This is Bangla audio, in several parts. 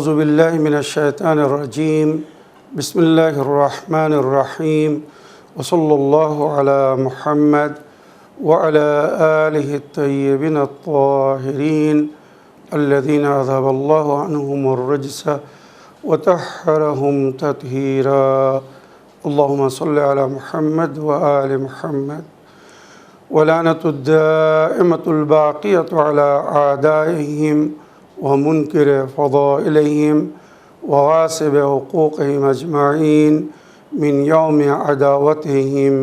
أعوذ بالله من الشيطان الرجيم بسم الله الرحمن الرحيم وصلى الله على محمد وعلى آله الطيبين الطاهرين الذين أذهب الله عنهم الرجس وطهرهم تطهيرا اللهم صل على محمد وآل محمد ولعنة الدائمة الباقية على أعدائهم ومنكر فضائلهم وغاصب حقوقهم أجمعين من يوم عداوتهم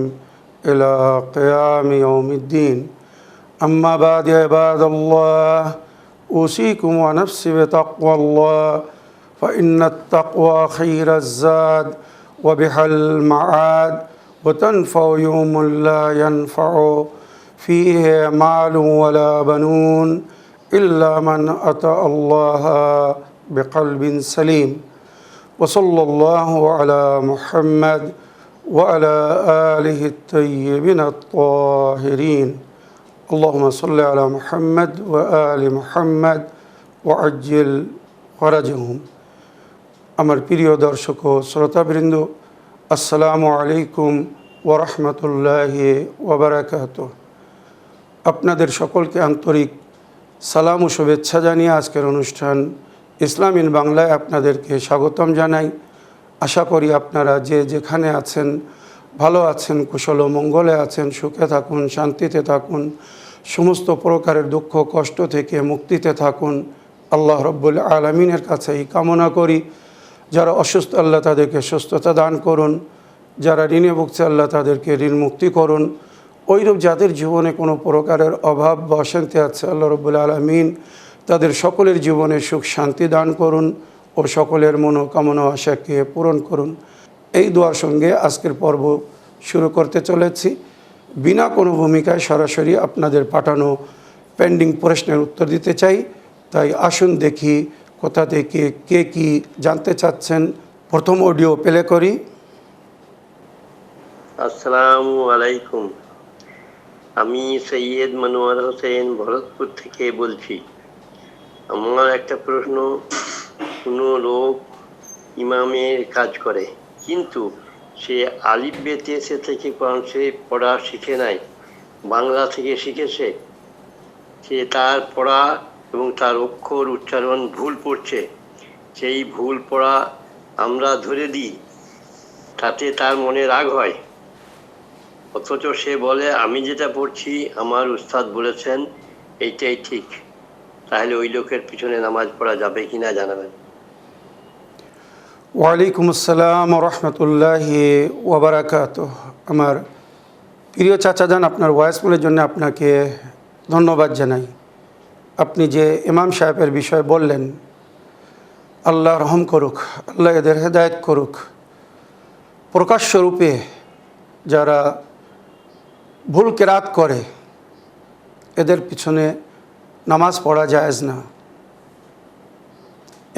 إلى قيام يوم الدين أما بعد عباد الله أوصيكم ونفسي بتقوى الله فإن التقوى خير الزاد وبها المعاد وتنفع يوم لا ينفع فيه مال ولا بنون إلا من أتى الله بقلب سليم وصلى الله على محمد وعلى آله الطيبين الطاهرين اللهم صل على محمد وآل محمد وعجل فرجهم আমার প্রিয় দর্শক ও শ্রোতাবৃন্দ আসসালামু আলাইকুম ওয়া রাহমাতুল্লাহি ওয়া বারাকাতুহু। আপনাদের সকলকে আন্তরিক সালাম ও শুভেচ্ছা জানিয়ে আজকের অনুষ্ঠান ইসলাম ইন বাংলায় আপনাদেরকে স্বাগতম জানাই। আশা করি আপনারা যে যেখানে আছেন ভালো আছেন, কুশল ও মঙ্গলে আছেন, সুখে থাকুন, শান্তিতে থাকুন, সমস্ত প্রকারের দুঃখ কষ্ট থেকে মুক্তিতে থাকুন। আল্লাহ রব্বুল আলামিনের কাছে এই কামনা করি। যারা অসুস্থ আল্লাহ তাদেরকে সুস্থতা দান করুন, যারা ঋণে ভুগছে আল্লাহ তাদেরকে ঋণ মুক্তি করুন। ওইরূপ যাদের জীবনে কোনো প্রকারের অভাব বা অশান্তি আছে আল্লাহ রব্বুল আলামিন তাদের সকলের জীবনে সুখ শান্তি দান করুন ও সকলের মনোকামনা আশাকে পূরণ করুন। এই দোয়ার সঙ্গে আজকের পর্ব শুরু করতে চলেছি। বিনা কোনো ভূমিকায় সরাসরি আপনাদের পাঠানো পেন্ডিং প্রশ্নের উত্তর দিতে চাই। তাই আসুন দেখি কোথা থেকে কে কি জানতে চাচ্ছেন। প্রথম অডিও প্লে করি। আসসালামু আলাইকুম, আমি সৈয়দ মনোয়ার হোসেন ভরতপুর থেকে বলছি। আমার একটা প্রশ্ন, কোনো লোক ইমামের কাজ করে কিন্তু সে আলিফ বেতে সে থেকে সে পড়া শিখে নাই, বাংলা থেকে শিখেছে, সে তার পড়া এবং তার অক্ষর উচ্চারণ ভুল পড়ছে। সেই ভুল পড়া আমরা ধরে দিই, তাতে তার মনে রাগ হয়। অথচ সে বলে আমি যেটা পড়ছি আমার উস্তাদ বলেছেন এইটাই ঠিক। তাহলে ওই লোকের পিছনে নামাজ পড়া যাবে কিনা জানাবেন। ওয়ালাইকুম আসসালাম ওয়া রাহমাতুল্লাহি ওয়া বারাকাতুহু। আমার প্রিয় চাচাজান, আপনার ভয়েসমেলের জন্য আপনাকে ধন্যবাদ জানাই। আপনি যে ইমাম সাহেবের বিষয় বললেন, আল্লাহ রহম করুক, আল্লাহ এদের হেদায়েত করুক। প্রকাশ্যরূপে যারা ভুল কেরাত করে এদের পিছনে নামাজ পড়া জায়েজ না।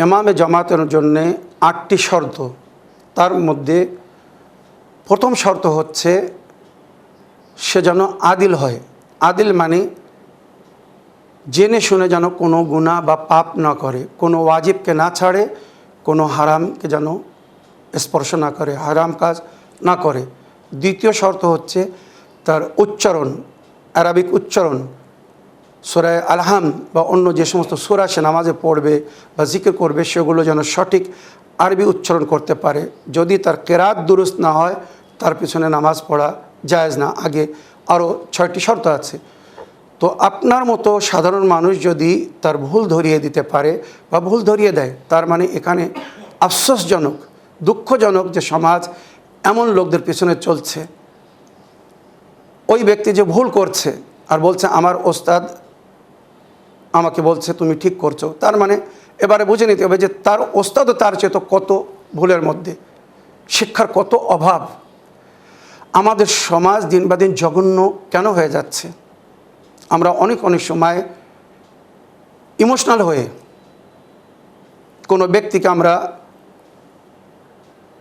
ইমামে জামাতের জন্যে 8টি শর্ত, তার মধ্যে প্রথম শর্ত হচ্ছে সে যেন আদিল হয়। আদিল মানে জেনে শুনে যেন কোনো গুনাহ বা পাপ না করে, কোনো ওয়াজিবকে না ছাড়ে, কোনো হারামকে যেন স্পর্শ না করে, হারাম কাজ না করে। দ্বিতীয় শর্ত হচ্ছে তার উচ্চারণ, আরবিক উচ্চারণ। সূরা আলহাম বা অন্য যে সমস্ত সূরা সে নামাজে পড়বে বা জিকির করবে সেগুলো যেন সঠিক আরবি উচ্চারণ করতে পারে। যদি তার কেরাত দুরুস্ত না হয় তার পিছনে নামাজ পড়া জায়েজ না। আগে আরও 6টি শর্ত আছে। তো আপনার মতো সাধারণ মানুষ যদি তার ভুল ধরিয়ে দিতে পারে বা ভুল ধরিয়ে দেয়, তার মানে এখানে আফসোসজনক, দুঃখজনক যে সমাজ এমন লোকদের পিছনে চলছে। ওই ব্যক্তি যে ভুল করছে আর বলছে আমার ওস্তাদ আমাকে বলছে তুমি ঠিক করছো, তার মানে এবারে বুঝে নিতে হবে যে তার ওস্তাদও তার চেয়ে তো কত ভুলের মধ্যে, শিক্ষার কত অভাব। আমাদের সমাজ দিন বা দিন জঘন্য কেন হয়ে যাচ্ছে? আমরা অনেক সময় ইমোশনাল হয়ে কোনো ব্যক্তিকে আমরা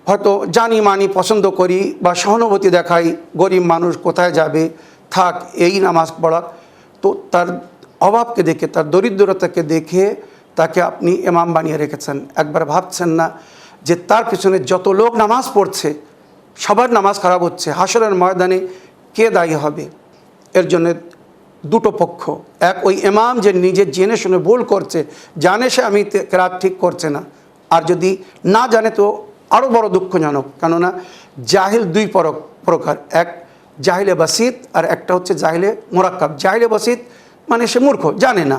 হয়তো জানি মানি পছন্দ করি বা সহানুভূতি দেখাই, গরিব মানুষ কোথায় যাবে, থাক এই নামাজ পড়া। তো তার অভাবকে দেখে, তার দরিদ্রতাকে দেখে তাকে আপনি ইমাম বানিয়ে রেখেছেন। একবার ভাবছেন না যে তার পিছনে যত লোক নামাজ পড়ছে সবার নামাজ খারাপ হচ্ছে, হাসরের ময়দানে কে দায়ী হবে? এর জন্য দুটো পক্ষ, এক ওই ইমাম যে নিজে জেনে শুনে ভুল করছে, জানে সে আমি কেরাত ঠিক করছে না, আর যদি না জানে তো আরও বড় দুঃখজনক। কেননা জাহিল দুই প্রকার, এক জাহিলে বাসিত আর একটা হচ্ছে জাহিলে মোরাক্কাব। জাহিলে বাসিত মানে সে মূর্খ, জানে না,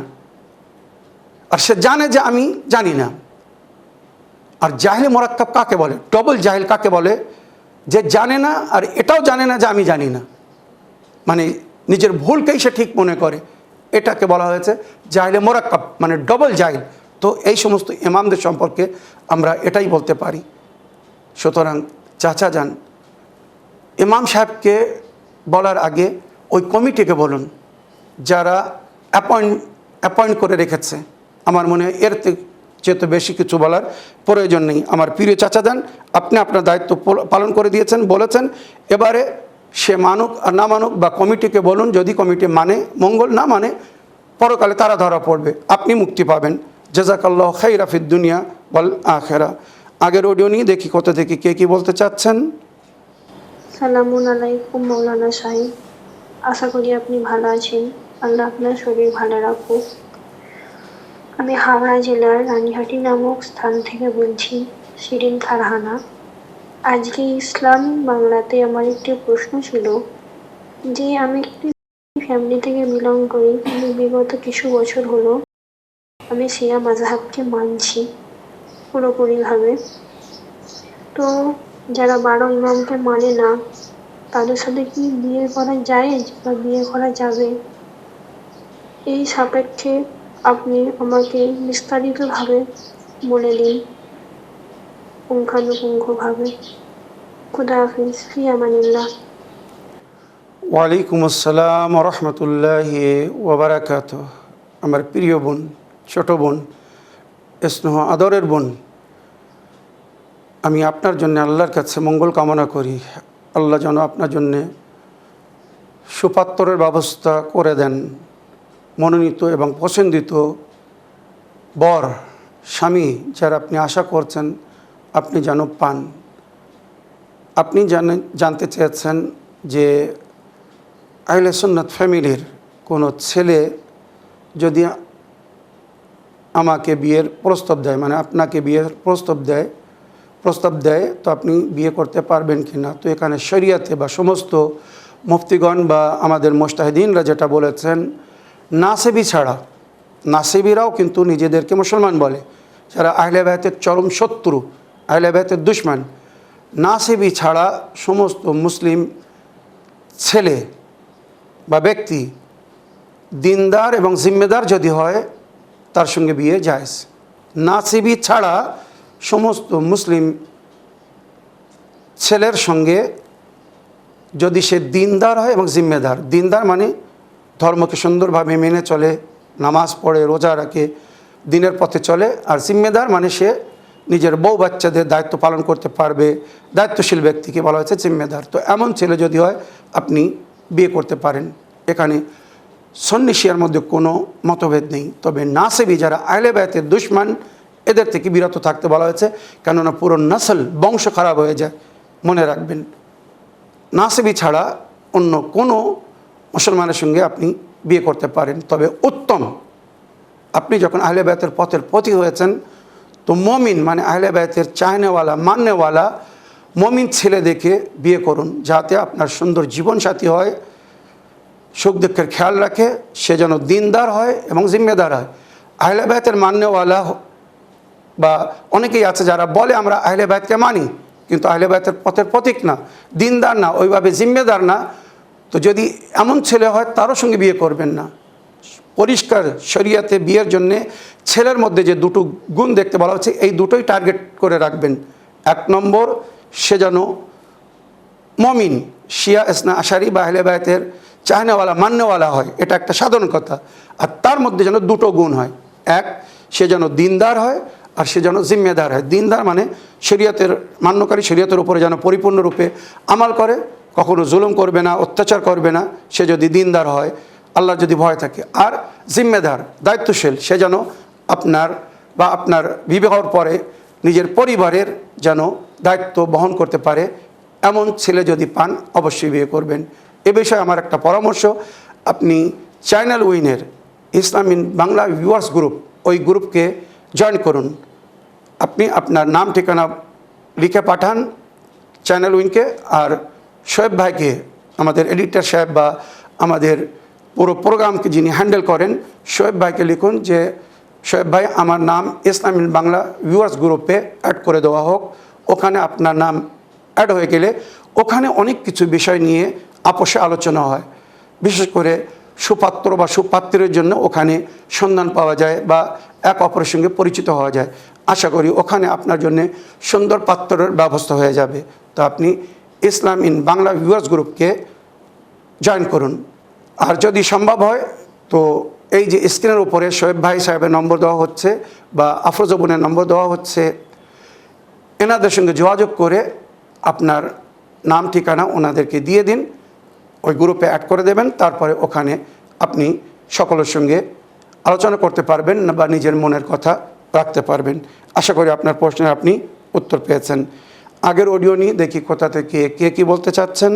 আর সে জানে যে আমি জানি না। আর জাহিলে মোরাক্কাব কাকে বলে? ডবল জাহিল কাকে বলে? যে জানে না আর এটাও জানে না যে আমি জানি না, মানে নিজের ভুলকেই সে ঠিক মনে করে, এটাকে বলা হয়েছে জাহিলে মোরাক্কাব, মানে ডবল জাহিল। তো এই সমস্ত ইমামদের সম্পর্কে আমরা এটাই বলতে পারি। সুতরাং চাচা যান, ইমাম সাহেবকে বলার আগে ওই কমিটিকে বলুন যারা অ্যাপয়েন্ট করে রেখেছে। আমার মনে হয় এর চেয়ে তো বেশি কিছু বলার প্রয়োজন নেই। আমার প্রিয় চাচা যান, আপনি আপনার দায়িত্ব পালন করে দিয়েছেন, বলেছেন, এবারে সে মানুক আর না মানুক বা কমিটিকে বলুন, যদি কমিটি মানে মঙ্গল, না মানে পরকালে তারা ধরা পড়বে, আপনি মুক্তি পাবেন। জাযাকাল্লাহ খাইরা ফিদ দুনিয়া ওয়াল আখিরা। আগের অডিও নিয়ে দেখি কত থেকে কে কি বলতে চাচ্ছেন। সালামুন আলাইকুম মৌলানা সাহেব, আশা করি আপনি ভালো আছেন। আল্লাহ আপনার শরীর ভালো রাখুক। আমি হাওড়া জেলার রানীহাটি নামক স্থান থেকে বলছি, শিরিন ফারহানা। আজকে ইসলাম বাংলাতে আমার একটি প্রশ্ন ছিল যে আমি একটি ফ্যামিলি থেকে বিলং করি, কিন্তু বিগত কিছু বছর হলো আমি শিয়া মাযহাবকে মানছি পুরোপুরিভাবে। তো যারা 12 ইমামকে মানে না, তাদের সাথে কি বিয়ে করা যায় বা বিয়ে করা যাবে? এই সাপেক্ষে আপনি আমাকে বিস্তারিতভাবে বলে দিন, পুঙ্খানুপুঙ্খভাবে। খুদা হাফিজ, ফি আমানিল্লাহ। ওয়ালাইকুম আসসালাম রহমতুল্লাহি ওয়াবারাকাতুহু। আমার প্রিয় বোন, ছোট বোন, স্নেহ আদরের বোন, আমি আপনার জন্য আল্লাহর কাছে মঙ্গল কামনা করি। আল্লাহ যেন আপনার জন্যে সুপাত্তরের ব্যবস্থা করে দেন, মনোনীত এবং পছন্দিত বর স্বামী যারা আপনি আশা করছেন আপনি যেন পান। আপনি জানতে চেয়েছেন যে আহলে সুন্নাত ফ্যামিলির কোনো ছেলে যদি আমাকে বিয়ের প্রস্তাব দেয়, মানে আপনাকে বিয়ের প্রস্তাব দেয় তো আপনি বিয়ে করতে পারবেন কি না। তো এখানে শরিয়াতে বা সমস্ত মুফতিগণ বা আমাদের মুজতাহিদিনরা যেটা বলেছেন, নাসেবি ছাড়া, নাসেবিরাও কিন্তু নিজেদেরকে মুসলমান বলে, যারা আহলে বায়তের চরম শত্রু, আহলে বায়তের দুশমন, নাসেবি ছাড়া সমস্ত মুসলিম ছেলে বা ব্যক্তি দিনদার এবং জিম্মেদার যদি হয় তার সঙ্গে বিয়ে জায়েজ। নাসেবি ছাড়া সমস্ত মুসলিম ছেলের সঙ্গে যদি সে দিনদার হয় এবং জিম্মেদার, দিনদার মানে ধর্মকে সুন্দরভাবে মেনে চলে, নামাজ পড়ে, রোজা রাখে, দিনের পথে চলে, আর জিম্মেদার মানে সে নিজের বউ বাচ্চাদের দায়িত্ব পালন করতে পারবে, দায়িত্বশীল ব্যক্তিকে বলা হয়েছে জিম্মেদার। তো এমন ছেলে যদি হয় আপনি বিয়ে করতে পারেন। এখানে সুন্নি শিয়ার মধ্যে কোনো মতভেদ নেই। তবে নাসেবি যারা আহলে বায়তের দুশমন, এদের থেকে বিরত থাকতে বলা হয়েছে, কেননা পুরো নসল বংশ খারাপ হয়ে যায়। মনে রাখবেন, নাসেবি ছাড়া অন্য কোনো মুসলমানের সঙ্গে আপনি বিয়ে করতে পারেন। তবে উত্তম, আপনি যখন আহলে বায়তের পথের পথি হয়েছেন, তো মমিন মানে আহলে বায়তের চাহনেওয়ালা, মাননেওয়ালা মমিন ছেলে দেখে বিয়ে করুন, যাতে আপনার সুন্দর জীবনসাথী হয়, সুখ দুঃখের খেয়াল রাখে, সে যেন দিনদার হয় এবং জিম্মেদার হয়। আহলে বায়তের মাননেওয়ালা বা অনেকেই আছে যারা বলে আমরা আহলে বায়তকে মানি, কিন্তু আহলে বায়তের পথের প্রতীক না, দিনদার না, ওইভাবে জিম্মেদার না। তো যদি এমন ছেলে হয় তারও সঙ্গে বিয়ে করবেন না। পরিষ্কার শরিয়াতে বিয়ের জন্যে ছেলের মধ্যে যে দুটো গুণ দেখতে বলা হচ্ছে, এই দুটোই টার্গেট করে রাখবেন। 1 নম্বর, সে যেন মমিন, শিয়া ইসনা আশারি বা আহলে বায়তের চাহনেওয়ালা, মান্যওয়ালা হয়, এটা একটা সাধারণ কথা। আর তার মধ্যে যেন দুটো গুণ হয়, এক, সে যেন দিনদার হয়, আর সে যেন জিম্মেদার হয়। দিনদার মানে শরিয়তের মান্যকারী, শরিয়তের উপরে যেন পরিপূর্ণরূপে আমাল করে, কখনো জুলুম করবে না, অত্যাচার করবে না, সে যদি দিনদার হয়, আল্লাহর যদি ভয় থাকে। আর জিম্মেদার, দায়িত্বশীল, সে যেন আপনার বা আপনার বিবাহর পরে নিজের পরিবারের যেন দায়িত্ব বহন করতে পারে এমন ছেলে যদি পান অবশ্যই বিয়ে করবেন। এ বিষয়ে আমার একটা পরামর্শ, আপনি চ্যানেল উইনের Islam in Bangla viewers group, ওই গ্রুপকে জয়েন করুন। আপনি আপনার নাম ঠিকানা লিখে পাঠান চ্যানেল উইনকে, আর শোয়েব ভাইকে, আমাদের এডিটর সাহেব বা আমাদের পুরো প্রোগ্রামকে যিনি হ্যান্ডেল করেন, শোয়েব ভাইকে লিখুন যে শোয়েব ভাই আমার নাম ইসলাম ইন বাংলা ভিউয়ার্স গ্রুপে অ্যাড করে দেওয়া হোক। ওখানে আপনার নাম অ্যাড হয়ে গেলে ওখানে অনেক কিছু বিষয় নিয়ে আপোষে আলোচনা হয়, বিশেষ করে সুপাত্র বা সুপাত্রের জন্য ওখানে সন্ধান পাওয়া যায় বা এক অপরের সঙ্গে পরিচিত হওয়া যায়। আশা করি ওখানে আপনার জন্য সুন্দর পাত্রের ব্যবস্থা হয়ে যাবে। তো আপনি ইসলাম ইন বাংলা ভিউয়ার্স গ্রুপকে জয়েন করুন। আর যদি সম্ভব হয় তো এই যে স্ক্রিনের উপরে শোয়েব ভাই সাহেবের নম্বর দেওয়া হচ্ছে বা আফরোজা বোনের নম্বর দেওয়া হচ্ছে, এনাদের সঙ্গে যোগাযোগ করে আপনার নাম ঠিকানা ওনাদেরকে দিয়ে দিন, ওই গ্রুপে অ্যাড করে দেবেন। তারপরে ওখানে আপনি সকলের সঙ্গে আলোচনা করতে পারবেন বা নিজের মনের কথা রাখতে পারবেন। আশা করি আপনার প্রশ্নের আপনি উত্তর পেয়েছেন। আগের অডিও নিয়ে দেখি কোথা থেকে কে কী বলতে চাচ্ছেন।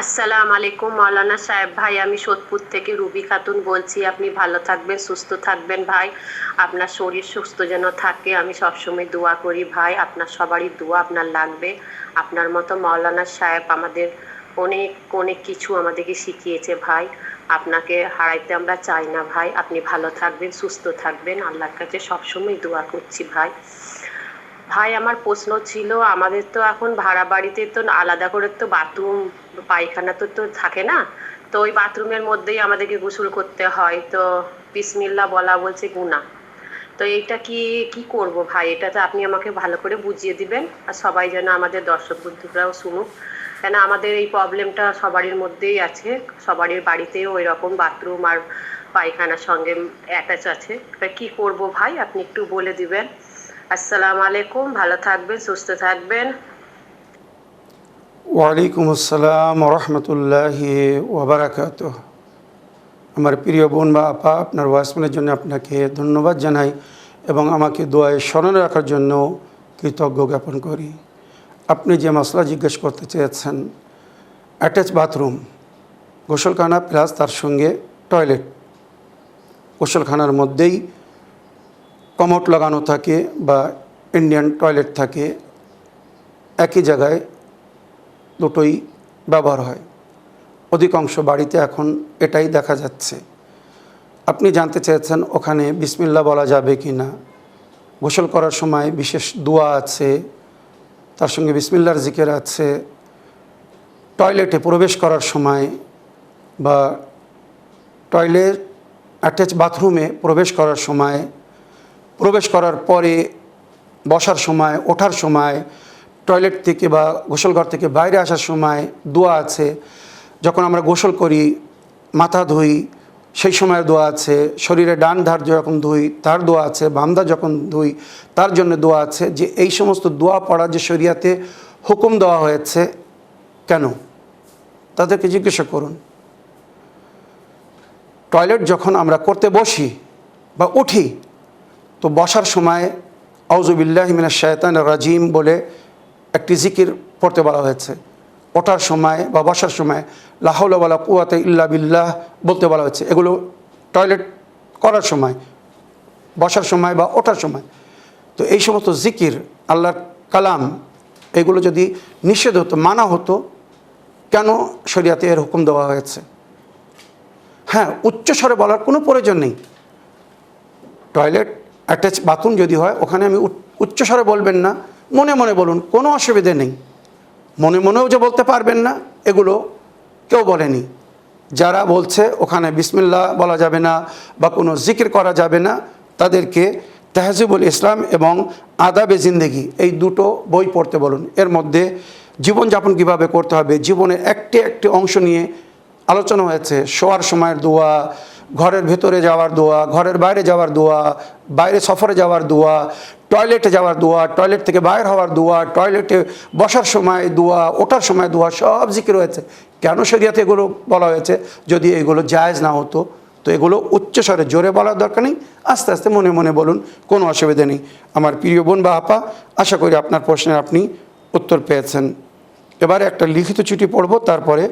আসসালামু আলাইকুম মাওলানা সাহেব ভাই, আমি সোদপুর থেকে রুবি খাতুন বলছি। আপনি ভালো থাকবেন, সুস্থ থাকবেন ভাই, আপনার শরীর সুস্থ যেন থাকে আমি সবসময় দোয়া করি ভাই। আপনার সবারই দোয়া আপনার লাগবে। আপনার মতো মাওলানা সাহেব আমাদের অনেক অনেক কিছু আমাদেরকে শিখিয়েছে ভাই। আপনাকে হারাইতে আমরা চাই না ভাই। আপনি ভালো থাকবেন, সুস্থ থাকবেন, আল্লাহর কাছে সবসময় দোয়া করছি ভাই। ভাই আমার প্রশ্ন ছিল, আমাদের তো এখন ভাড়া বাড়িতে তো আলাদা করে তো বাথরুম পায়খানা তো থাকে না, তো ওই বাথরুমের মধ্যেই আমাদেরকে গোসল করতে হয়। তো বিসমিল্লাহ বলা বলছে গুনাহ। তো এইটা কি করব ভাই? এটা তো আপনি আমাকে ভালো করে বুঝিয়ে দিবেন, আর সবাই যেন আমাদের দর্শক বন্ধুরাও শুনুক, কেন আমাদের এই প্রবলেমটা সবারই মধ্যেই আছে, সবারই বাড়িতেও ওই রকম বাথরুম আর পায়খানার সঙ্গে অ্যাটাচ আছে। এবার কি করব ভাই, আপনি একটু বলে দিবেন। আসসালামু আলাইকুম, ভালো থাকবেন, সুস্থ থাকবেন। ওয়ালাইকুম আসসালাম রহমতুল্লাহি ওয়াবারাকাতুহ। আমার প্রিয় বোন বা আপা, আপনার ওয়াইসমেনের জন্য আপনাকে ধন্যবাদ জানাই এবং আমাকে দোয়ায় স্মরণে রাখার জন্য কৃতজ্ঞ জ্ঞাপন করি। আপনি যে মশলা জিজ্ঞেস করতে চেয়েছেন, অ্যাটাচ বাথরুম, গোসলখানা প্লাস তার সঙ্গে টয়লেট, গোসলখানার মধ্যেই কমোড লাগানো থাকে বা ইন্ডিয়ান টয়লেট থাকে, একই জায়গায় দুটোই ব্যবহার হয়। অধিকাংশ বাড়িতে এখন এটাই দেখা যাচ্ছে। আপনি জানতে চেয়েছেন ওখানে বিসমিল্লাহ বলা যাবে কি না। গোসল করার সময় বিশেষ দোয়া আছে, তার সঙ্গে বিসমিল্লাহর জিকির আছে। টয়লেটে প্রবেশ করার সময় বা টয়লেট অ্যাটাচ বাথরুমে প্রবেশ করার সময়, প্রবেশ করার পরে, বসার সময়, ওঠার সময়, টয়লেট থেকে বা গোসলঘর থেকে বাইরে আসার সময় দোয়া আছে। যখন আমরা গোসল করি, মাথা ধুই, সেই সময়ের দোয়া আছে। শরীরে ডান ধার যখন ধুই তার দোয়া আছে, বাম ধার যখন ধুই তার জন্য দোয়া আছে। যে এই সমস্ত দোয়া পড়া যে শরিয়াতে হুকুম দেওয়া হয়েছে, কেন তাদেরকে জিজ্ঞাসা করুন। টয়লেট যখন আমরা করতে বসি বা উঠি, তো বসার সময় আউযুবিল্লাহি মিনাশ শাইতানির রাজিম বলে একটি জিকির পড়তে বলা হয়েছে। ওঠার সময় বা বসার সময় লা হাওলা ওয়ালা কুওয়াতা ইল্লা বিল্লাহ বলতে বলা হয়েছে। এগুলো টয়লেট করার সময়, বসার সময় বা ওঠার সময়। তো এই সমস্ত জিকির, আল্লাহর কালাম, এগুলো যদি নিষেধ হতো, মানা হতো, কেন শরিয়াতে এর হুকুম দেওয়া হয়েছে? হ্যাঁ, উচ্চস্বরে বলার কোনো প্রয়োজন নেই। টয়লেট অ্যাটাচ বাথরুম যদি হয়, ওখানে আমি উচ্চস্বরে বলবেন না, মনে মনে বলুন, কোনো অসুবিধে নেই। মনে মনেও যে বলতে পারবেন না, এগুলো কেউ বলেনি। যারা বলছে ওখানে বিসমিল্লাহ বলা যাবে না বা কোনো জিকির করা যাবে না, তাদেরকে তাহজিবুল ইসলাম এবং আদাবে জিন্দেগি এই দুটো বই পড়তে বলুন। এর মধ্যে জীবনযাপন কিভাবে করতে হবে, জীবনের একটি একটি অংশ নিয়ে আলোচনা হয়েছে। শোয়ার সময়ের দোয়া, ঘরের ভেতরে যাওয়ার দোয়া, ঘরের বাইরে যাওয়ার দোয়া, বাইরে সফরে যাওয়ার দোয়া, টয়লেটে যাওয়ার দোয়া, টয়লেট থেকে বাইরে হওয়ার দোয়া, টয়লেটে বসার সময় দোয়া, ওঠার সময় দোয়া, সব জিকির হয়েছে। কেন শরিয়াতে এগুলো বলা হয়েছে? যদি এগুলো জায়েজ না হতো তো এগুলো উচ্চস্বরে জোরে বলার দরকার নেই, আস্তে আস্তে মনে মনে বলুন, কোনো অসুবিধা নেই। আমার প্রিয় বোন বা আপা, আশা করি আপনার প্রশ্নের আপনি উত্তর পেয়েছেন। এবারে একটা লিখিত চিঠি পড়ব, তারপরে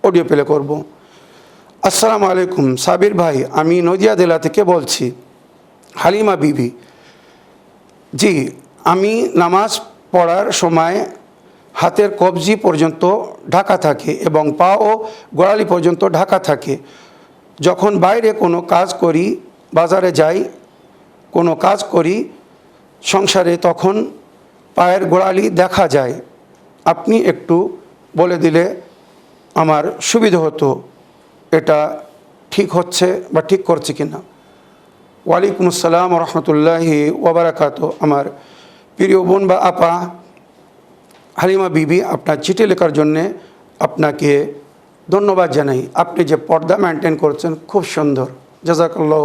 অডিও প্লে করব। আসসালামু আলাইকুম সাবির ভাই, আমি নদিয়া জেলা থেকে বলছি, হালিমা বিবি। জি, আমি নামাজ পড়ার সময় হাতের কবজি পর্যন্ত ঢাকা থাকে এবং পা ও গোড়ালি পর্যন্ত ঢাকা থাকে। যখন বাইরে কোনো কাজ করি, বাজারে যাই, কোনো কাজ করি সংসারে, তখন পায়ের গোড়ালি দেখা যায়। আপনি একটু বলে দিলে আমার সুবিধা হতো, এটা ঠিক হচ্ছে বা ঠিক করছে কিনা। ওয়ালাইকুম আসসালাম রহমতুল্লাহি ওবরাকাত। আমার প্রিয় বোন বা আপা হালিমা বিবি, আপনার চিঠি লেখার জন্যে আপনাকে ধন্যবাদ জানাই। আপনি যে পর্দা মেনটেন করছেন খুব সুন্দর, জাযাকাল্লাহ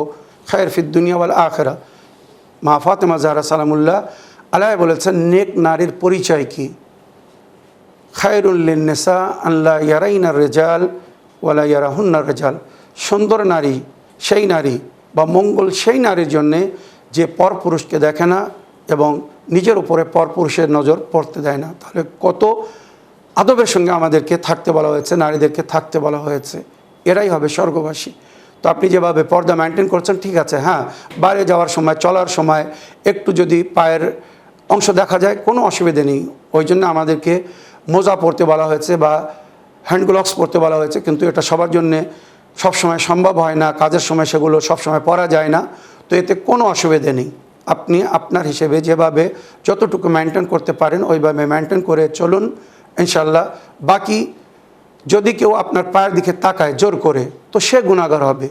খায়র ফিদ দুনিয়া ওয়াল আখিরা। মা ফাতেমা জাহরা সালামুল্লাহ আলাইহা বলেছেন, নেক নারীর পরিচয় কি? খায়রুল লিন্নিসা আল্লা ইয়ারাইনার রিজাল ওয়ালা ইয়ারাহুন্নার রিজাল। সুন্দর নারী সেই নারী বা মঙ্গল সেই নারীর জন্যে যে পরপুরুষকে দেখে না এবং নিজের উপরে পরপুরুষের নজর পড়তে দেয় না। তাহলে কত আদবের সঙ্গে আমাদেরকে থাকতে বলা হয়েছে, নারীদেরকে থাকতে বলা হয়েছে, এরাই হবে স্বর্গবাসী। তো আপনি যেভাবে পর্দা মেনটেন করছেন ঠিক আছে, হ্যাঁ, বাইরে যাওয়ার সময়, চলার সময় একটু যদি পায়ের অংশ দেখা যায় কোনো অসুবিধে নেই। ওই জন্য আমাদেরকে মোজা পরতে বলা হয়েছে বা হ্যান্ড গ্লাভস পরতে বলা হয়েছে, কিন্তু এটা সবার জন্যে সবসময় সম্ভব হয় না, কাজের সময় সেগুলো সবসময় পরা যায় না। তো এতে কোনো অসুবিধে নেই। আপনি আপনার হিসেবে যেভাবে যতটুকু মেনটেন করতে পারেন ওইভাবে মেনটেন করে চলুন ইনশাল্লাহ। বাকি যদি কেউ আপনার পায়ের দিকে তাকায় জোর করে, তো সে গুনাহগার হবে।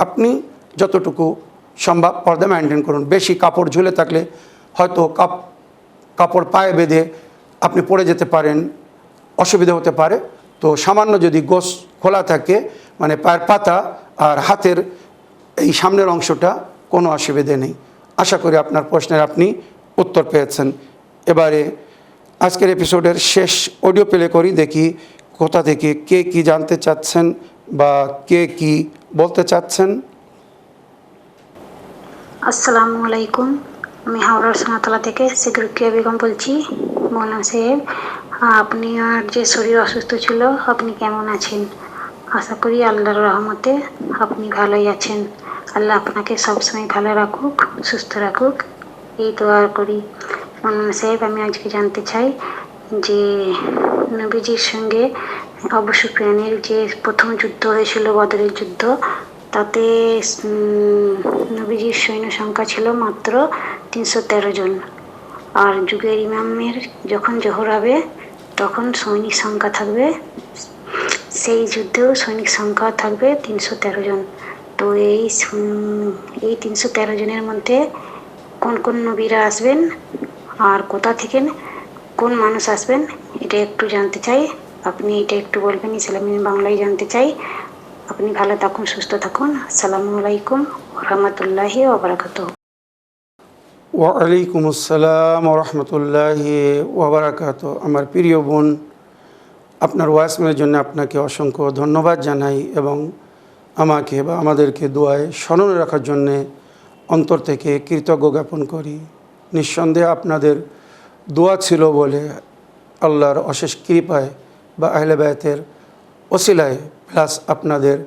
আপনি যতটুকু সম্ভব পর্দা মেনটেন করুন। বেশি কাপড় ঝুলে থাকলে হয়তো কাপড় পায়ে বেঁধে আপনি পড়ে যেতে পারেন, অসুবিধা হতে পারে। তো সামান্য যদি গোছ খোলা থাকে, মানে পায়ের পাতা আর হাতের এই সামনের অংশটা, কোনো অসুবিধে নেই। আশা করি আপনার প্রশ্নের আপনি উত্তর পেয়েছেন। এবারে আজকের এপিসোডের শেষ অডিও প্লে করি, দেখি কোথা থেকে কে কি জানতে চাচ্ছেন বা কে কি বলতে চাচ্ছেন। আসসালামু আলাইকুম, আমি হাওড়ার সোনাতলা থেকে সিকিউরিটি বেগম বলছি। মৌলানা সাহেব, আপনার যে শরীর অসুস্থ ছিল, আপনি কেমন আছেন? আশা করি আল্লাহর রহমতে আপনি ভালোই আছেন। আল্লাহ আপনাকে সবসময় ভালো রাখুক, সুস্থ রাখুক, এই দোয়া করি। মৌলানা সাহেব, আমি আজকে জানতে চাই যে নবীজির সঙ্গে আবু সুফিয়ানের যে প্রথম যুদ্ধ হয়েছিল, বদরের যুদ্ধ, তাতে নবীজির সৈন্য সংখ্যা ছিল মাত্র 313 জন। আর যুগের ইমামের যখন জোহর হবে তখন সৈনিক সংখ্যা থাকবে, সেই যুদ্ধেও সৈনিক সংখ্যা থাকবে 313 জন। তো এই 313 জনের মধ্যে কোন কোন নবীরা আসবেন আর কোথা থেকে কোন মানুষ আসবেন, এটা একটু জানতে চাই। আপনি এটা একটু বলবেন, ইসলামী বাংলায় জানতে চাই। আপনি ভালো থাকুন, সুস্থ থাকুন। আসসালামু আলাইকুম রহমতুল্লাহি ওয়া বারাকাতুহু। ওয়ালাইকুম আসসালাম রহমতুল্লাহি ওয়া বারাকাতুহু। আমার প্রিয় বোন, আপনার ওয়াসমের জন্য আপনাকে অসংখ্য ধন্যবাদ জানাই এবং আমাকে বা আমাদেরকে দোয়ায় স্মরণে রাখার জন্যে অন্তর থেকে কৃতজ্ঞ জ্ঞাপন করি। নিঃসন্দেহে আপনাদের দোয়া ছিল বলে আল্লাহর অশেষ কৃপায় বা আহলে বায়তের ওসিলায় প্লাস আপনাদের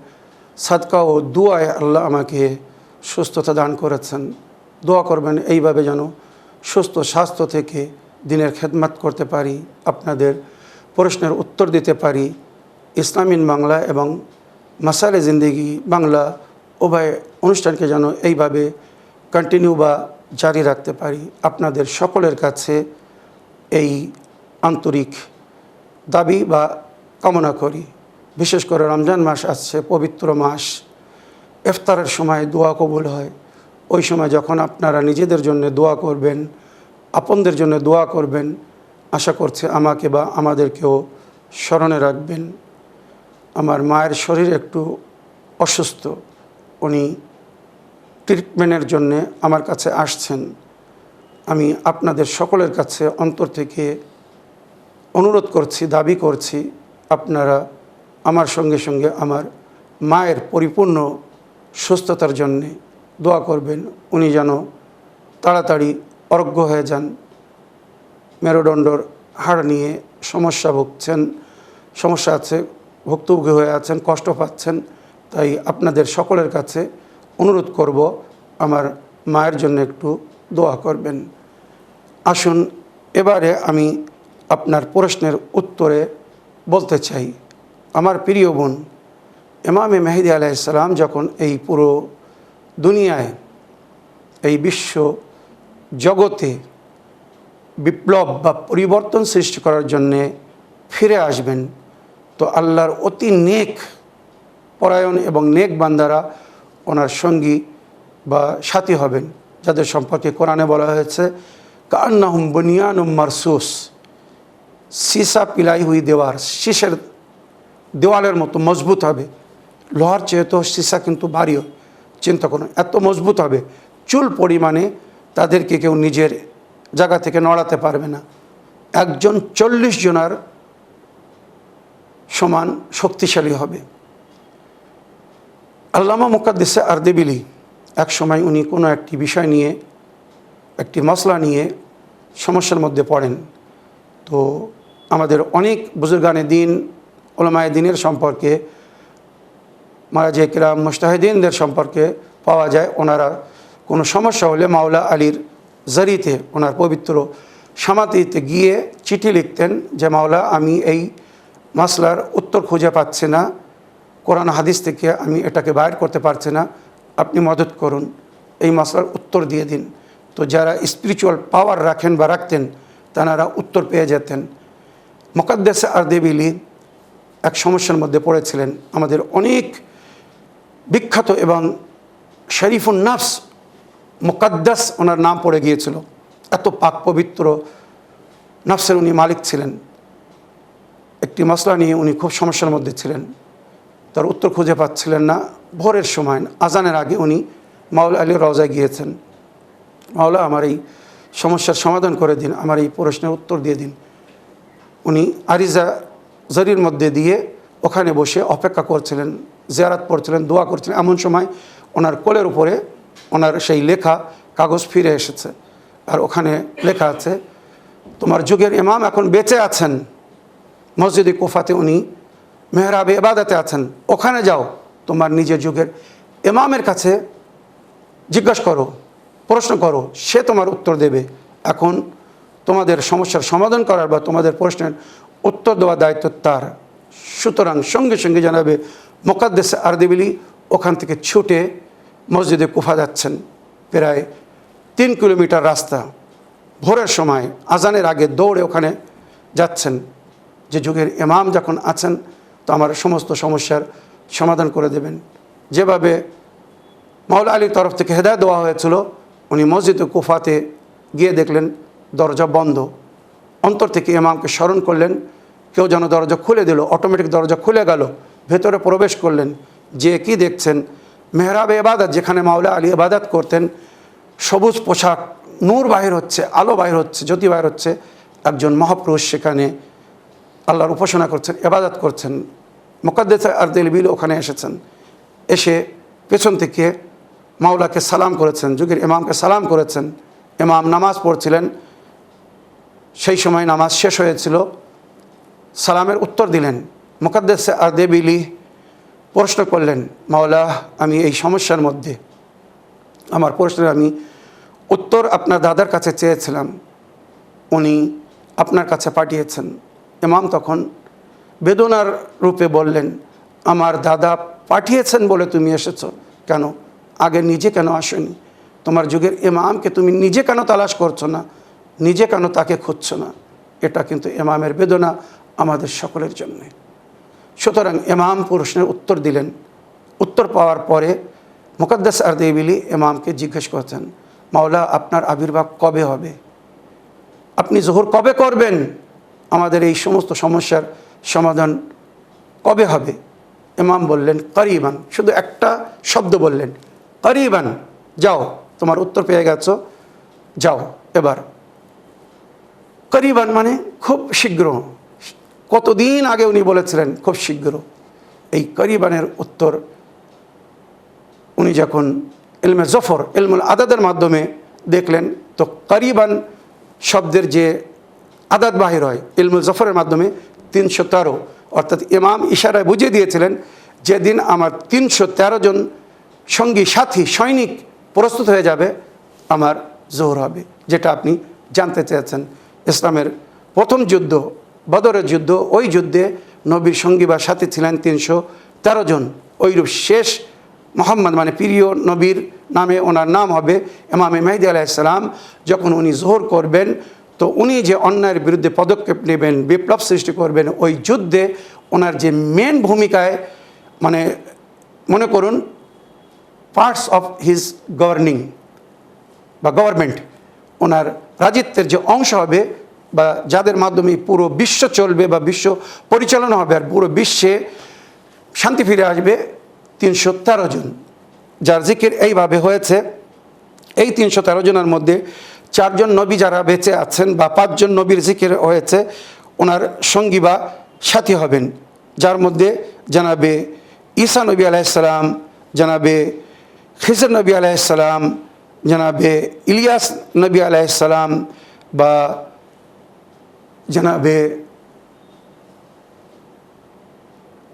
সাদকা ও দোয়ায় আল্লাহ আমাকে সুস্থতা দান করেছেন। দোয়া করবেন এইভাবে যেন সুস্থ স্বাস্থ্য থেকে দিনের খেদমত করতে পারি, আপনাদের প্রশ্নের উত্তর দিতে পারি। ইসলামিন বাংলা এবং মাসালে জিন্দেগি বাংলা উভয় অনুষ্ঠানকে যেন এইভাবে কন্টিনিউ বা জারি রাখতে পারি। আপনাদের সকলের কাছে এই আন্তরিক দাবি বা কামনা করি। বিশেষ করে রমজান মাস আসছে, পবিত্র মাস, ইফতারের সময় দোয়া কবুল হয়। ওই সময় যখন আপনারা নিজেদের জন্য দোয়া করবেন, আপনদের জন্য দোয়া করবেন, আশা করছে আমাকে বা আমাদেরকেও স্মরণে রাখবেন। আমার মায়ের শরীর একটু অসুস্থ, উনি ট্রিটমেন্টের জন্যে আমার কাছে আসছেন। আমি আপনাদের সকলের কাছে অন্তর থেকে অনুরোধ করছি, দাবি করছি, আপনারা আমার সঙ্গে সঙ্গে আমার মায়ের পরিপূর্ণ সুস্থতার জন্যে দোয়া করবেন। উনি যেন তাড়াতাড়ি অরোগ্য হয়ে যান। মেরুদণ্ডর হাড় নিয়ে সমস্যা ভুগছেন, সমস্যা আছে, ভুক্তভোগী হয়ে আছেন, কষ্ট পাচ্ছেন। তাই আপনাদের সকলের কাছে অনুরোধ করব আমার মায়ের জন্য একটু দোয়া করবেন। আসুন এবারে আমি আপনার প্রশ্নের উত্তরে বলতে চাই, আমার প্রিয় বোন, ইমামে মেহেদী আলাইহিস সালাম যখন এই পুরো দুনিয়ায়, এই বিশ্ব জগতে বিপ্লব বা পরিবর্তন সৃষ্টি করার জন্যে ফিরে আসবেন, তো আল্লাহর অতি নেক পরায়ণ এবং নেক বান্দারা ওনার সঙ্গী বা সাথী হবেন, যাদের সম্পর্কে কোরআনে বলা হয়েছে কান্নাহুম বুনিয়ানুম মারসুস, সীসা পিলাই হুই দেওয়ার, শীষের দেওয়ালের মতো মজবুত হবে। লোহার চেয়ে তো সীসা কিন্তু ভারী, চিন্তা করুন, এত মজবুত হবে, চুল পরিমাণে তাদেরকে কেউ নিজের জায়গা থেকে নড়াতে পারবে না। একজন 40 জনার সমান শক্তিশালী হবে। আল্লামা মুকাদ্দিসে আরদেবিলি এক সময় উনি কোনো একটি বিষয় নিয়ে, একটি মসলা নিয়ে সমস্যার মধ্যে পড়েন। তো আমাদের অনেক বুজুর্গানে দিন, ওলামায়ে দিনের সম্পর্কে, মারাজে কিরাম, মুজতাহিদিনদের সম্পর্কে পাওয়া যায় ওনারা কোনো সমস্যা হলে মাওলা আলীর জারিতে, ওনার পবিত্র সমাধিতে গিয়ে চিঠি লিখতেন যে মাওলা আমি এই মাসলার উত্তর খুঁজে পাচ্ছি না, কোরআন হাদিস থেকে আমি এটাকে বাইর করতে পারছি না, আপনি মদত করুন, এই মাসলার উত্তর দিয়ে দিন। তো যারা স্পিরিচুয়াল পাওয়ার রাখেন বা রাখতেন তারা উত্তর পেয়ে যেতেন। মুকাদ্দিসে আরদেবিলি এক সমস্যার মধ্যে পড়েছিলেন। আমাদের অনেক বিখ্যাত এবং শরীফুন নাফস মুকাদ্দাস ওনার নাম পড়ে গিয়েছিল, এত পাক পবিত্র নাফসের উনি মালিক ছিলেন। একটি মসলা নিয়ে উনি খুব সমস্যার মধ্যে ছিলেন, তার উত্তর খুঁজে পাচ্ছিলেন না। ভোরের সময় আজানের আগে উনি মাওলা আলী রওজায় গিয়েছেন, মাওলা আমার এই সমস্যার সমাধান করে দিন, আমার এই প্রশ্নের উত্তর দিয়ে দিন। উনি আরিজা জারির মধ্যে দিয়ে ওখানে বসে অপেক্ষা করছিলেন, জিয়ারাত পড়ছিলেন, দোয়া করছিলেন। এমন সময় ওনার কোলের উপরে ওনার সেই লেখা কাগজ ফিরে এসেছে, আর ওখানে লেখা আছে তোমার যুগের ইমাম এখন বেঁচে আছেন, মসজিদে কুফাতে উনি মেহরাবে ইবাদতে আছেন, ওখানে যাও, তোমার নিজের যুগের ইমামের কাছে জিজ্ঞাসা করো, প্রশ্ন করো, সে তোমার উত্তর দেবে। এখন তোমাদের সমস্যার সমাধান করার বা তোমাদের প্রশ্নের উত্তর দেওয়ার দায়িত্ব তার। সুতরাং সঙ্গে সঙ্গে জানাবে মুকাদ্দিসে আরদেবিলি ওখান থেকে ছুটে মসজিদে কুফা যাচ্ছেন, প্রায় 3 কিলোমিটার রাস্তা। ভোরের সময় আজানের আগে দৌড়ে ওখানে যাচ্ছেন যে যুগের ইমাম যখন আছেন তো আমার সমস্ত সমস্যার সমাধান করে দেবেন। যেভাবে মাওলা আলীর তরফ থেকে হেদায়েত দেওয়া হয়েছিল, উনি মসজিদে কুফাতে গিয়ে দেখলেন দরজা বন্ধ। অন্তর থেকে ইমামকে স্মরণ করলেন, কেউ যেন দরজা খুলে দিল, অটোমেটিক দরজা খুলে গেল। ভেতরে প্রবেশ করলেন, যে কি দেখছেন মেহরাবে ইবাদত, যেখানে মাওলা আলী ইবাদত করতেন, সবুজ পোশাক, নূর বাহির হচ্ছে, আলো বাহির হচ্ছে, জ্যোতি বাহির হচ্ছে। একজন মহাপুরুষ সেখানে আল্লাহর উপাসনা করছেন, ইবাদত করছেন। মুকাদ্দিসে আরদেবিলি ওখানে এসেছেন, এসে পেছন থেকে মাওলাকে সালাম করেছেন, যুগের ইমামকে সালাম করেছেন। ইমাম নামাজ পড়ছিলেন, সেই সময় নামাজ শেষ হয়েছিল, সালামের উত্তর দিলেন। মুকাদ্দিসে আরদেবিলি প্রশ্ন করলেন, মাওলা আমি এই সমস্যার মধ্যে, আমার প্রশ্নের আমি উত্তর আপনার দাদার কাছে চেয়েছিলাম, উনি আপনার কাছে পাঠিয়েছেন। ইমাম তখন বেদনার রূপে বললেন, আমার দাদা পাঠিয়েছেন বলে তুমি এসেছো, কেন আগে নিজে কেন আসনি? তোমার যুগের ইমামকে তুমি নিজে কেন তালাশ করছো না, নিজে কেন তাকে খুঁজছো না? এটা কিন্তু ইমামের বেদনা আমাদের সকলের জন্যে। সুতরাং ইমাম প্রশ্নের উত্তর দিলেন। উত্তর পাওয়ার পরে মুকাদ্দিসে আরদেবিলি ইমামকে জিজ্ঞেস করছেন, মাওলা আপনার আবির্ভাব কবে হবে, আপনি জোহর কবে করবেন, আমাদের এই সমস্ত সমস্যার সমাধান কবে হবে? ইমাম বললেন করিবান, শুধু একটা শব্দ বললেন, করিবান, যাও তোমার উত্তর পেয়ে গেছো, যাও এবার। করিবান মানে খুব শীঘ্র, কতদিন আগে উনি বলেছিলেন খুব শীঘ্র। এই করিবানের উত্তর উনি যখন ইলমে জফর ইলমুল আদাদের মাধ্যমে দেখলেন, তো কারিবান শব্দের যে আদাদ বাহির হয় ইলমুল জফরের মাধ্যমে 313, অর্থাৎ ইমাম ইশারায় বুঝিয়ে দিয়েছিলেন যেদিন আমার 313 জন সঙ্গী সাথী সৈনিক প্রস্তুত হয়ে যাবে আমার জোহর হবে। যেটা আপনি জানতে চেয়েছেন, ইসলামের প্রথম যুদ্ধ বদরের যুদ্ধ, ওই যুদ্ধে নবীর সঙ্গী বা সাথী ছিলেন 313 জন। ওইরূপ শেষ মোহাম্মদ মানে প্রিয় নবীর নামে ওনার নাম হবে ইমামে মেহদী আলাইহিস সালাম। যখন উনি জোহর করবেন, তো উনি যে অন্যায়ের বিরুদ্ধে পদক্ষেপ নেবেন, বিপ্লব সৃষ্টি করবেন, ওই যুদ্ধে ওনার যে মেন ভূমিকায়, মানে মনে করুন পার্টস অফ হিজ গভর্নিং বা গভর্নমেন্ট, ওনার রাজত্বের যে অংশ হবে বা যাদের মাধ্যমে পুরো বিশ্ব চলবে বা বিশ্ব পরিচালনা হবে আর পুরো বিশ্বে শান্তি ফিরে আসবে, 313 জন যার জিকির এইভাবে হয়েছে। এই 313 জনের মধ্যে 4 জন নবী যারা বেঁচে আছেন বা 5 জন নবীর জিকির হয়েছে, ওনার সঙ্গী বা সাথী হবেন, যার মধ্যে জানাবে ঈসা নবী আলাইহিস সালাম, জানাবে খিজর নবী আলাইহিস সালাম, জানাবে ইলিয়াস নবী আলাইহিস সালাম, বা জানাবে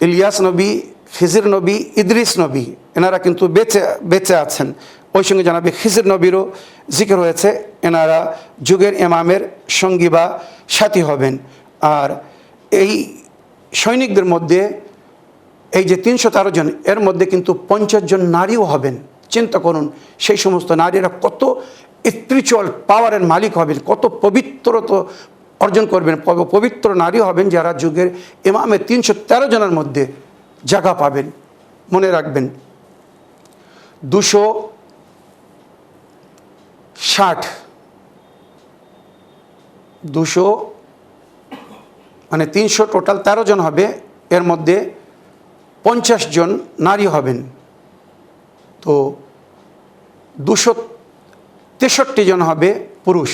ইলিয়াস নবী, খিজর নবী, ইদ্রিস নবী, এনারা কিন্তু বেঁচে আছেন। ওই সঙ্গে জানাবে খিজর নবীরও জিকির হয়েছে, এনারা যুগের ইমামের সঙ্গী বা সাথী হবেন। আর এই সৈনিকদের মধ্যে এই যে 313 জন, এর মধ্যে কিন্তু 50 জন নারীও হবেন। চিন্তা করুন, সেই সমস্ত নারীরা কত স্পিরিচুয়াল পাওয়ারের মালিক হবেন, কত পবিত্রতা অর্জন করবেন, পবিত্র নারী হবেন, যারা যুগের ইমামের 313 জনের মধ্যে জায়গা পাবেন। মনে রাখবেন 200 মানে 300 টোটাল 13 জন হবে, এর মধ্যে 50 জন নারী হবেন। তো 263 জন হবে পুরুষ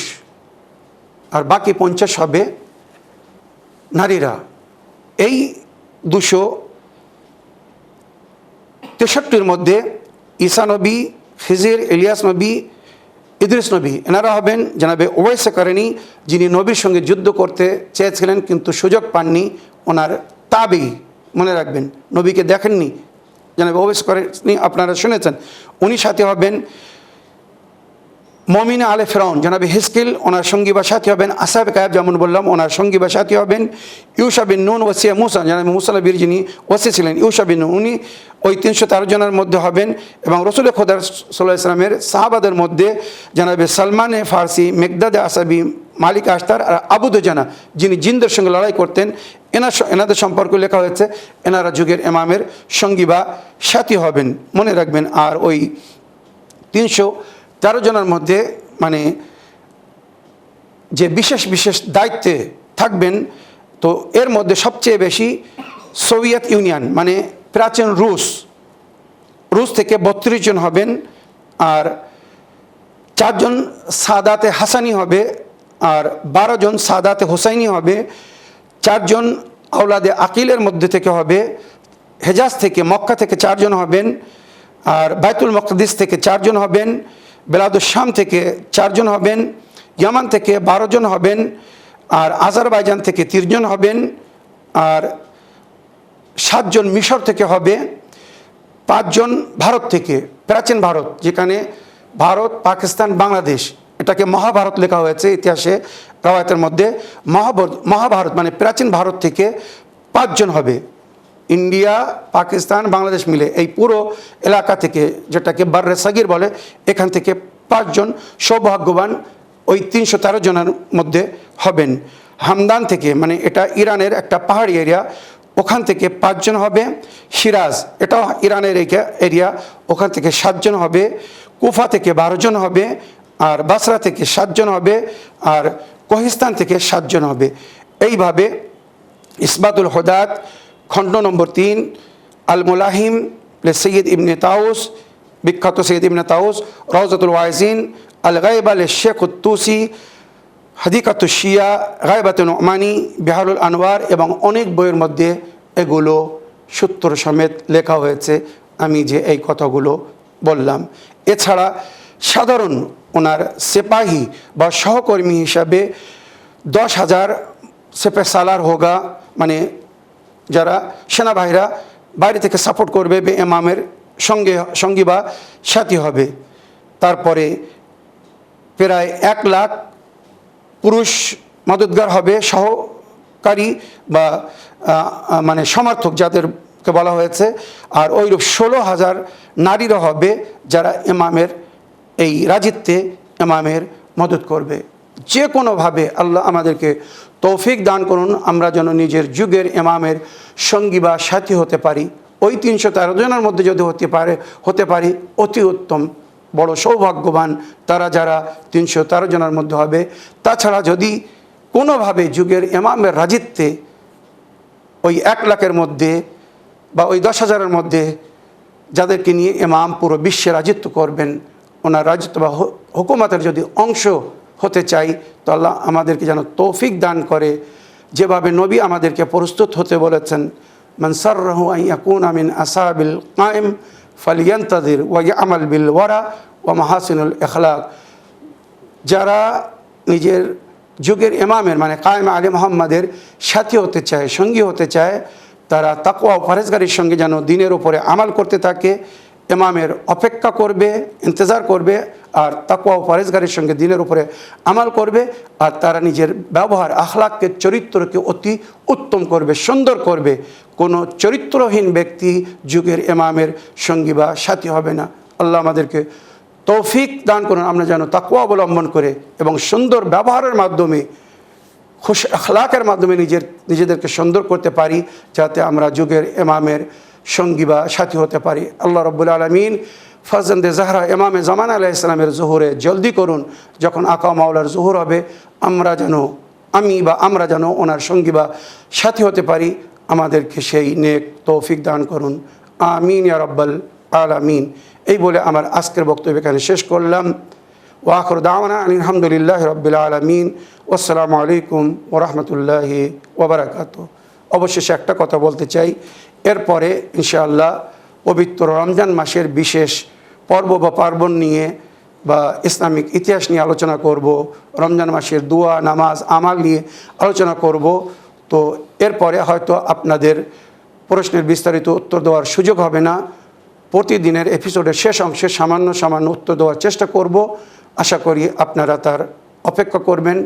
আর বাকি 50 হবে নারীরা। এই 263-র মধ্যে ঈসা নবী, খিজির, ইলিয়াস নবী, ইদ্রিস নবী, এনারা হবেন জানাবে ওয়াইস কারণী, যিনি নবীর সঙ্গে যুদ্ধ করতে চেয়েছিলেন কিন্তু সুযোগ পাননি, ওনার তাবি। মনে রাখবেন, নবীকে দেখেননি, জানাবে ওয়াইস কারণী, আপনারা শুনেছেন। উনি সাথে হবেন মমিন আলে ফেরাউন, জানাবে হিজকিল, ওনার সঙ্গী বা সাথী হবেন আসহাবে কাহফ, যেমন বললাম ওনার সঙ্গী বা সাথী হবেন ইউশা বিন নুন, ওসিয়া মুসা, জানাবে মুসা নবীর যিনি ওসি ছিলেন ইউশা বিন নুন, উনি ওই 313 জনের মধ্যে হবেন। এবং রসুল খোদা সাল্লাল্লাহু আলাইহি ওয়াসাল্লামের সাহাবাদের মধ্যে জানাবে সালমানে ফার্সি, মেকদাদে আসাবি, মালিক আশতার আর আবু দুজানা, যিনি জিনদের সঙ্গে লড়াই করতেন, এনাদের সম্পর্কে লেখা হয়েছে এনারা যুগের ইমামের সঙ্গী বা সাথী হবেন। মনে রাখবেন। আর ওই 313 জনের মধ্যে মানে যে বিশেষ বিশেষ দায়িত্বে থাকবেন, তো এর মধ্যে সবচেয়ে বেশি সোভিয়েত ইউনিয়ন মানে প্রাচীন রুশ থেকে 32 জন হবেন। আর 4 জন সাদাতে হাসানি হবে, আর 12 জন সাদাতে হোসাইনি হবে। 4 জন আওলাদে আকিলের মধ্যে থেকে হবে। হেজাজ থেকে, মক্কা থেকে 4 জন হবেন। আর বাইতুল মকদিস থেকে 4 জন হবেন। বেলাদুস শাম থেকে 4 জন হবেন। ইয়ামান থেকে 12 জন হবেন। আর আজারবাইজান থেকে 30 জন হবেন। আর 7 জন মিশর থেকে হবে। 5 জন ভারত থেকে, প্রাচীন ভারত, যেখানে ভারত, পাকিস্তান, বাংলাদেশ, এটাকে মহাভারত লেখা হয়েছে ইতিহাসে, রাওয়ায়াতের মধ্যে। মহাভারত মানে প্রাচীন ভারত থেকে 5 জন হবে। ইন্ডিয়া, পাকিস্তান, বাংলাদেশ মিলে এই পুরো এলাকা থেকে, যেটাকে বাররে সাগির বলে, এখান থেকে 5 জন সৌভাগ্যবান ওই 313 জনের মধ্যে হবেন। হামদান থেকে, মানে এটা ইরানের একটা পাহাড়ি এরিয়া, ওখান থেকে 5 জন হবে। সিরাজ, এটাও ইরানের এরিয়া, ওখান থেকে 7 জন হবে। কুফা থেকে 12 জন হবে। আর বাসরা থেকে 7 জন হবে। আর কোহিস্তান থেকে 7 জন হবে। এইভাবে ইসবাতুল হুদাত খণ্ড নম্বর 3, আল মুলাহিম সৈয়দ ইবনে তাউস, বিখ্যাত সৈয়দ ইবনে তাউস, রওজাতুল ওয়াইজিন, আল গায়বা শেখ তুসি, হাদিকাতুশ শিয়া, গায়বাতুল নুমানি, বিহারুল আনওয়ার এবং অনেক বইয়ের মধ্যে এগুলো সূত্র সমেত লেখা হয়েছে। আমি যে এই কথাগুলো বললাম। এছাড়া সাধারণ ওনার সিপাহী বা সহকর্মী হিসাবে 10,000 সেপে সালার হোগা, মানে যারা সেনাবাহিনীরা বাইরে থেকে সাপোর্ট করবে ইমামের সঙ্গী বা সাথী হবে। তারপরে প্রায় 1 লাখ পুরুষ মদতগার হবে, সহকারী বা মানে সমর্থক যাদেরকে বলা হয়েছে। আর ওইরূপ 16,000 নারীরা হবে যারা ইমামের এই রাজিত্বে ইমামের মদত করবে। যে কোনোভাবে আল্লাহ আমাদেরকে তৌফিক দান করুন, আমরা যেন নিজের যুগের ইমামের সঙ্গী বা সাথী হতে পারি। ওই 313 জনের মধ্যে যদি হতে পারি অতি উত্তম, বড় সৌভাগ্যবান তারা যারা 313 জনের মধ্যে হবে। তাছাড়া যদি কোনোভাবে যুগের ইমামের রাজিত্বে ওই 1 লাখের মধ্যে বা ওই 10,000-এর মধ্যে যাদেরকে নিয়ে ইমাম পুরো বিশ্বে রাজিত্ব করবেন, ওনার রাজিত্ব বা হুকুমতের যদি অংশ হতে চাই, তো আল্লাহ আমাদেরকে যেন তৌফিক দান করে। যেভাবে নবী আমাদেরকে প্রস্তুত হতে বলেছেন, মান সাররাহু আন ইয়াকুনা মিন আসহাবিল কায়েম ফালিয়ান্তাযির ওয়া ইয়ামাল বিল ওয়ারা ওয়া মাহাসিনুল ইখলাক। যারা নিজের যুগের ইমামের মানে কায়েম আলী মুহাম্মাদের সাথী হতে চায়, সঙ্গী হতে চায়, তারা তাকওয়া ও পরহেজগারির সঙ্গে যেন দিনের উপরে আমাল করতে থাকে, ইমামের অপেক্ষা করবে, ইন্তজার করবে, আর তাকওয়া ও পরহেজগারির সঙ্গে দিনের উপরে আমাল করবে। আর তারা নিজের ব্যবহার আখলাককে, চরিত্রকে অতি উত্তম করবে, সুন্দর করবে। কোনো চরিত্রহীন ব্যক্তি যুগের ইমামের সঙ্গী বা সাথী হবে না। আল্লাহ আমাদেরকে তৌফিক দান করুন, আমরা যেন তাকওয়া অবলম্বন করে এবং সুন্দর ব্যবহারের মাধ্যমে, খুশ আখলাকের মাধ্যমে নিজেদেরকে সুন্দর করতে পারি, যাতে আমরা যুগের ইমামের সঙ্গী বা সাথী হতে পারি। আল্লাহ রাব্বুল আলামিন ফরজন্দে জাহরা ইমামে জামান আলাইহিস সালামের জোহরে জলদি করুন। যখন আকা মাওলার জোহর হবে, আমরা যেন ওনার সঙ্গী বা সাথী হতে পারি। আমাদেরকে সেই নেক তৌফিক দান করুন, আমিন ইয়া রাব্বাল আলামিন। এই বলে আমার আজকের বক্তব্য এখানে শেষ করলাম। ওয়া আখিরু দাওয়ানা আলহামদুলিল্লাহি রাব্বিল আলামিন। আসসালামু আলাইকুম ওয়া রাহমাতুল্লাহি ওয়া বারাকাতুহু। অবশেষে একটা কথা বলতে চাই, এরপরে ইনশাআল্লাহ পবিত্র রমজান মাসের বিশেষ পর্ব বা পার্বণ নিয়ে বা ইসলামিক ইতিহাস নিয়ে আলোচনা করব, রমজান মাসের দোয়া, নামাজ, আমাল নিয়ে আলোচনা করব। তো এরপরে হয়তো আপনাদের প্রশ্নের বিস্তারিত উত্তর দেওয়ার সুযোগ হবে না। প্রতিদিনের এপিসোডের শেষ অংশে সামান্য উত্তর দেওয়ার চেষ্টা করব। আশা করি আপনারা তার অপেক্ষা করবেন।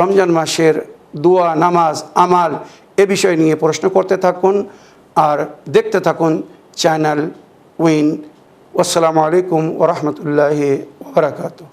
রমজান মাসের দোয়া, নামাজ, আমাল এ বিষয় নিয়ে প্রশ্ন করতে থাকুন আর দেখতে থাকুন চ্যানেল উইন। আসসালামু আলাইকুম ওয়া রাহমাতুল্লাহি ওয়া বারাকাতুহু।